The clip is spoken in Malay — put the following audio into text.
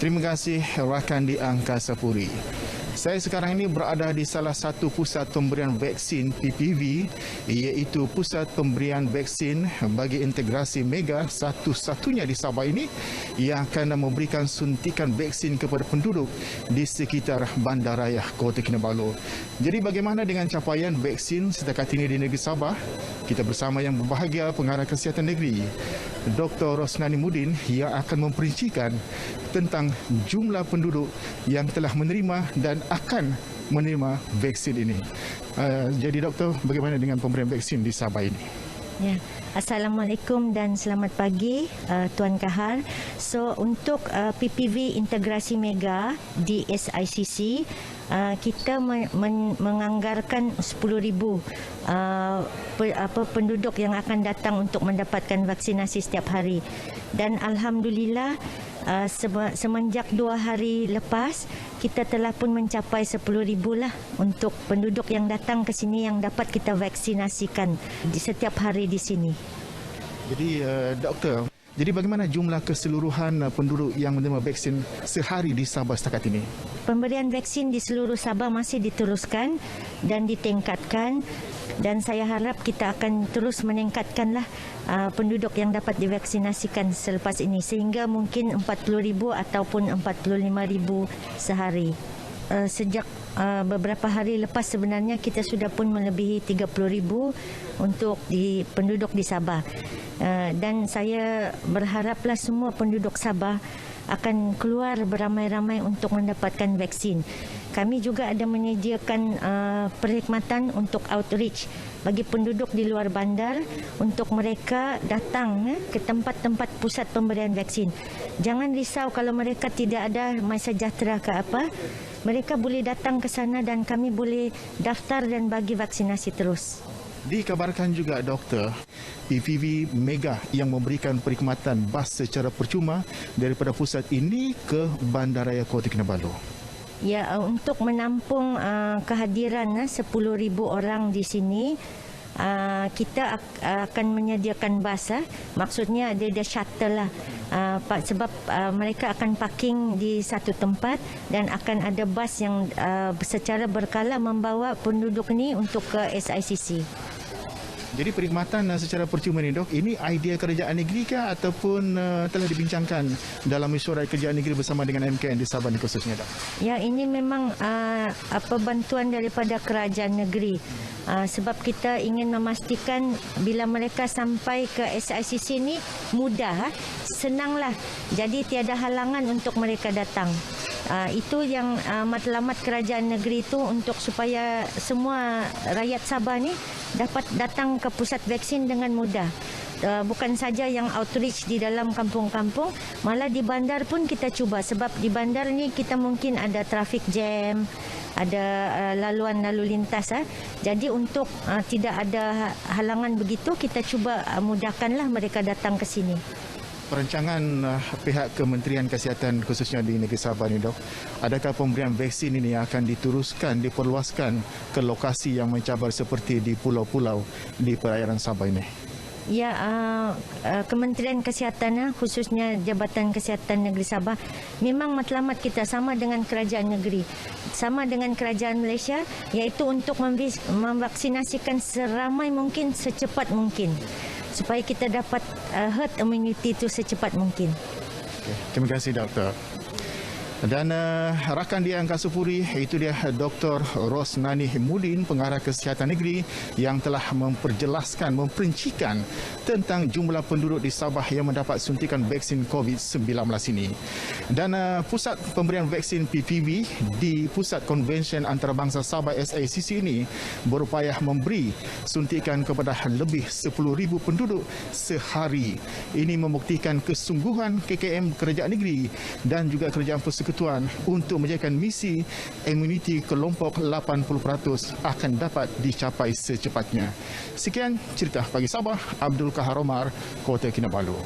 Terima kasih rakan di Angkasa Puri. Saya sekarang ini berada di salah satu pusat pemberian vaksin PPV, iaitu Pusat Pemberian Vaksin bagi Integrasi Mega satu-satunya di Sabah ini yang akan memberikan suntikan vaksin kepada penduduk di sekitar Bandaraya Kota Kinabalu. Jadi bagaimana dengan capaian vaksin setakat ini di negeri Sabah? Kita bersama yang berbahagia Pengarah Kesihatan Negeri, Dr. Rosnani Mudin, yang akan memperincikan tentang jumlah penduduk yang telah menerima dan akan menerima vaksin ini. Jadi doktor, bagaimana dengan pemberian vaksin di Sabah ini? Ya, Assalamualaikum dan selamat pagi Tuan Kahar. So untuk PPV Integrasi Mega di SICC, kita menganggarkan 10,000 penduduk yang akan datang untuk mendapatkan vaksinasi setiap hari. Dan alhamdulillah semenjak 2 hari lepas kita telah pun mencapai 10,000 lah untuk penduduk yang datang ke sini yang dapat kita vaksinasikan di setiap hari di sini. Jadi doktor, jadi bagaimana jumlah keseluruhan penduduk yang menerima vaksin sehari di Sabah setakat ini? Pemberian vaksin di seluruh Sabah masih diteruskan dan ditingkatkan, dan saya harap kita akan terus meningkatkanlah penduduk yang dapat divaksinasikan selepas ini sehingga mungkin 40,000 ataupun 45,000 sehari. Sejak beberapa hari lepas sebenarnya kita sudah pun melebihi 30,000 untuk penduduk di Sabah. Dan saya berharaplah semua penduduk Sabah akan keluar beramai-ramai untuk mendapatkan vaksin. Kami juga ada menyediakan perkhidmatan untuk outreach bagi penduduk di luar bandar untuk mereka datang ke tempat-tempat pusat pemberian vaksin. Jangan risau kalau mereka tidak ada MySejahtera ke apa. Mereka boleh datang ke sana dan kami boleh daftar dan bagi vaksinasi terus. Dikabarkan juga doktor, PPV Mega yang memberikan perkhidmatan bas secara percuma daripada pusat ini ke Bandaraya Kota Kinabalu. Ya, untuk menampung kehadiran 10,000 orang di sini, kita akan menyediakan bas. Maksudnya ada shuttle lah. Sebab mereka akan parking di satu tempat dan akan ada bas yang secara berkala membawa penduduk ini untuk ke SICC. Jadi perkhidmatan secara percuma ni dok, ini idea kerajaan negeri ke ataupun telah dibincangkan dalam mesyuarat kerajaan negeri bersama dengan MKN di Sabah ni khususnya dok? Ya, ini memang bantuan daripada kerajaan negeri. Sebab kita ingin memastikan bila mereka sampai ke SICC ni mudah, senanglah. Jadi tiada halangan untuk mereka datang. Itu yang matlamat kerajaan negeri itu untuk supaya semua rakyat Sabah ni dapat datang ke pusat vaksin dengan mudah. Bukan saja yang outreach di dalam kampung-kampung, malah di bandar pun kita cuba. Sebab di bandar ni kita mungkin ada traffic jam, ada laluan lalu lintas. Jadi untuk tidak ada halangan begitu, kita cuba mudahkanlah mereka datang ke sini. Perancangan pihak Kementerian Kesihatan khususnya di negeri Sabah ni dok, adakah pemberian vaksin ini akan diteruskan, diperluaskan ke lokasi yang mencabar seperti di pulau-pulau di perairan Sabah ini? Ya, Kementerian Kesihatan khususnya Jabatan Kesihatan Negeri Sabah memang matlamat kita sama dengan kerajaan negeri, sama dengan kerajaan Malaysia, iaitu untuk memvaksinasikan seramai mungkin, secepat mungkin supaya kita dapat herd immunity itu secepat mungkin. Okay. Terima kasih doktor. Dan rakan di Angkasa Puri, itu dia Dr. Rosnani Mudin, Pengarah Kesihatan Negeri yang telah memperjelaskan, memperincikan tentang jumlah penduduk di Sabah yang mendapat suntikan vaksin COVID-19 ini. Dan pusat pemberian vaksin PPV di Pusat Konvensyen Antarabangsa Sabah SICC ini berupaya memberi suntikan kepada lebih 10,000 penduduk sehari. Ini membuktikan kesungguhan KKM Kerajaan Negeri dan juga Kerajaan Persekutuan untuk menjadikan misi imuniti kelompok 80% akan dapat dicapai secepatnya. Sekian cerita pagi Sabah, Abdul Kahar Omar, Kota Kinabalu.